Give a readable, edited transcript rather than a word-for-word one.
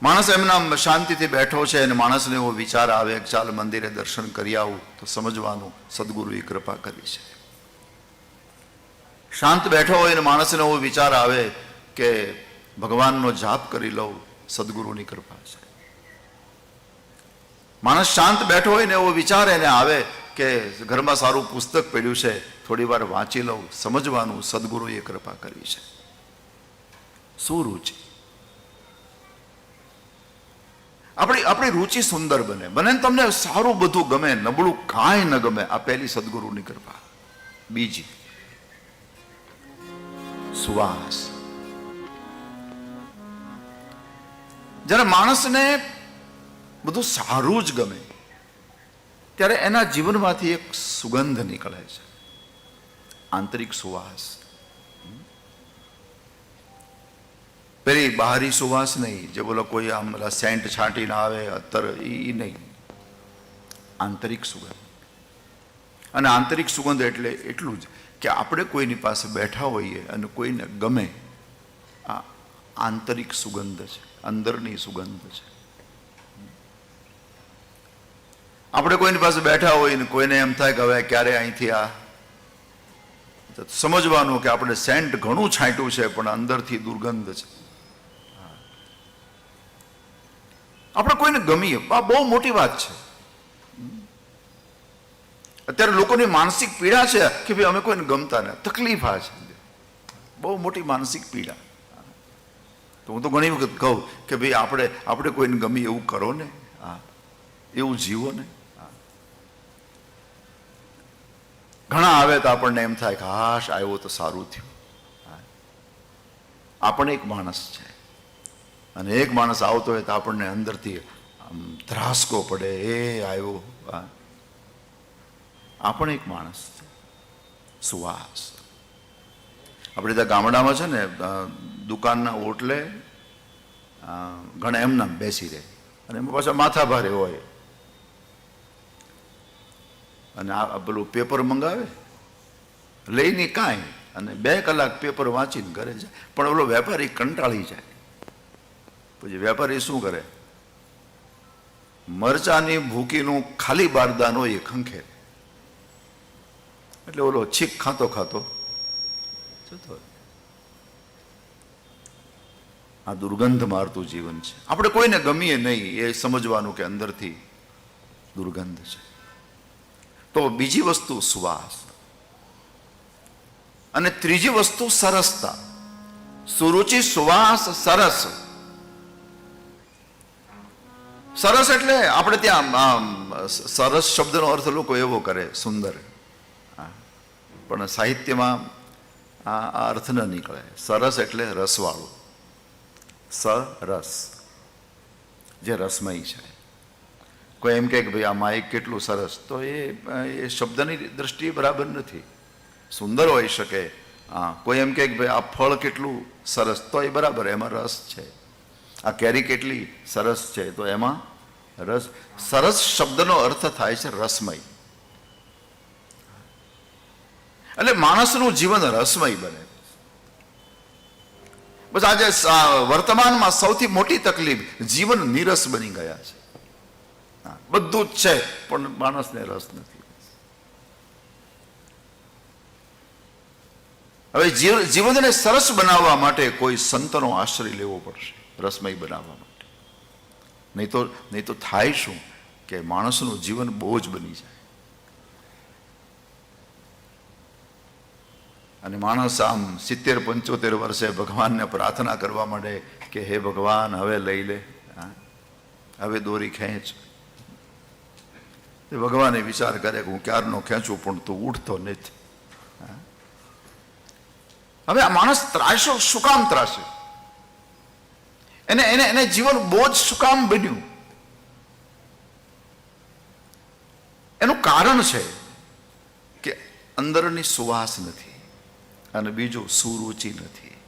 માણસ એમના શાંતિથી બેઠો છે અને માણસને એવો વિચાર આવે કે ચાલ મંદિરે દર્શન કરી આવું, તો સમજવાનું સદગુરુએ કૃપા કરી છે. શાંત બેઠો હોય અને માણસને એવો વિચાર આવે કે ભગવાનનો જાપ કરી લઉં, સદગુરુની કૃપા છે. માણસ શાંત બેઠો હોય ને એવો વિચાર એને આવે કે ઘરમાં સારું પુસ્તક પડ્યું છે, થોડી વાર વાંચી લઉં, સમજવાનું સદગુરુએ કૃપા કરી છે. શું રુચિ! આપણી રુચિ સુંદર બને ને તમને સારું બધું ગમે, નબળું કાંઈ ન ગમે. આ પહેલી સદગુરુની કૃપા. બીજી સુવાસ. જ્યારે માણસને બધું સારું જ ગમે ત્યારે એના જીવનમાંથી એક સુગંધ નીકળે છે, આંતરિક સુવાસ. પેલી બહારી સુવાસ નહીં, જે બોલો કોઈ આમ સેન્ટ છાંટીને આવે અત્તર, એ નહીં. આંતરિક સુગંધ. અને આંતરિક સુગંધ એટલે એટલું જ કે આપણે કોઈની પાસે બેઠા હોઈએ અને કોઈને ગમે, આ આંતરિક સુગંધ છે, અંદરની સુગંધ છે. આપણે કોઈની પાસે બેઠા હોઈએ ને કોઈને એમ થાય કે હવે ક્યારે અહીંથી આ, સમજવાનું કે આપણે સેન્ટ ઘણું છાંટ્યું છે પણ અંદરથી દુર્ગંધ છે. આપણે કોઈને ગમીએ, આ બહુ મોટી વાત છે. અત્યારે લોકોની માનસિક પીડા છે કે ભાઈ અમે કોઈને ગમતા ને, તકલીફ આ છે, બહુ મોટી માનસિક પીડા. તો હું તો ઘણી વખત કહું કે ભાઈ આપણે કોઈને ગમી એવું કરો ને, એવું જીવો ને. ઘણા આવે તો આપણને એમ થાય કે હાશ આવ્યો તો સારું થયું. આપણે એક માણસ છે અને એક માણસ આવતો હોય તો આપણને અંદરથી ધ્રાસકો પડે, એ આવ્યો. આપણે એક માણસ છે. સુવાસ. આપણે ત્યાં ગામડામાં છે ને, દુકાનના ઓટલે ઘણા એમના બેસી રહે અને એમાં પાછા માથા ભારે હોય અને આ પેલું પેપર મંગાવે, લઈને કાંઈ, અને 2 કલાક પેપર વાંચીને ઘરે જાય. પણ ઓલો વેપારી કંટાળી જાય. પછી વેપારી શું કરે? મરચાની ભૂકીનું ખાલી બારદાન હોય એ ખંખે, એટલે ઓલો છીક ખાતો ખાતો જતો. આ દુર્ગંધ મારતું જીવન છે. આપણે કોઈને ગમીએ નહીં એ સમજવાનું કે અંદરથી દુર્ગંધ છે. તો બીજી વસ્તુ સુવાસ, અને ત્રીજી વસ્તુ સરસતા. સુરુચિ, સુવાસ, સરસ. સરસ એટલે આપણે ત્યાં સરસ શબ્દનો અર્થ લોકો એવો કરે સુંદર, પણ સાહિત્યમાં આ અર્થ ન નીકળે. સરસ એટલે રસવાળું, સરસ, જે રસમય છે. કોઈ એમ કહે કે ભાઈ આ માઇક કેટલું સરસ, તો એ શબ્દની દ્રષ્ટિએ બરાબર નથી. સુંદર હોઈ શકે. કોઈ એમ કહે કે ભાઈ આ ફળ કેટલું સરસ, તો એ બરાબર, એમાં રસ છે. આ કેરી કેટલી સરસ છે, તો એમાં રસ. સરસ શબ્દનો અર્થ થાય છે રસમય. એટલે માણસનું જીવન રસમય બને. બસ આજે વર્તમાનમાં સૌથી મોટી તકલીફ, જીવન નીરસ બની ગયા છે. બધું જ છે પણ માણસને રસ નથી. હવે જીવનને સરસ બનાવવા માટે કોઈ સંતનો આશ્રય લેવો પડશે, રસમય બનાવવા માટે. નહીં તો થાય શું કે માણસનું જીવન બોજ બની જાય અને માણસ આમ 70-75 વર્ષે ભગવાનને પ્રાર્થના કરવા માંડે કે હે ભગવાન હવે લઈ લે, હવે દોરી ખેંચ. ભગવાને વિચાર કરે કે હું ક્યારનો ખેંચું પણ તું ઉઠતો નથી. હવે આ માણસ ત્રાસો શું કામ ત્રાસે? એને જીવન બોજ શું કામ બન્યું? એનું કારણ છે કે અંદરની સુવાસ નથી અને બીજું સુરુચિ નથી.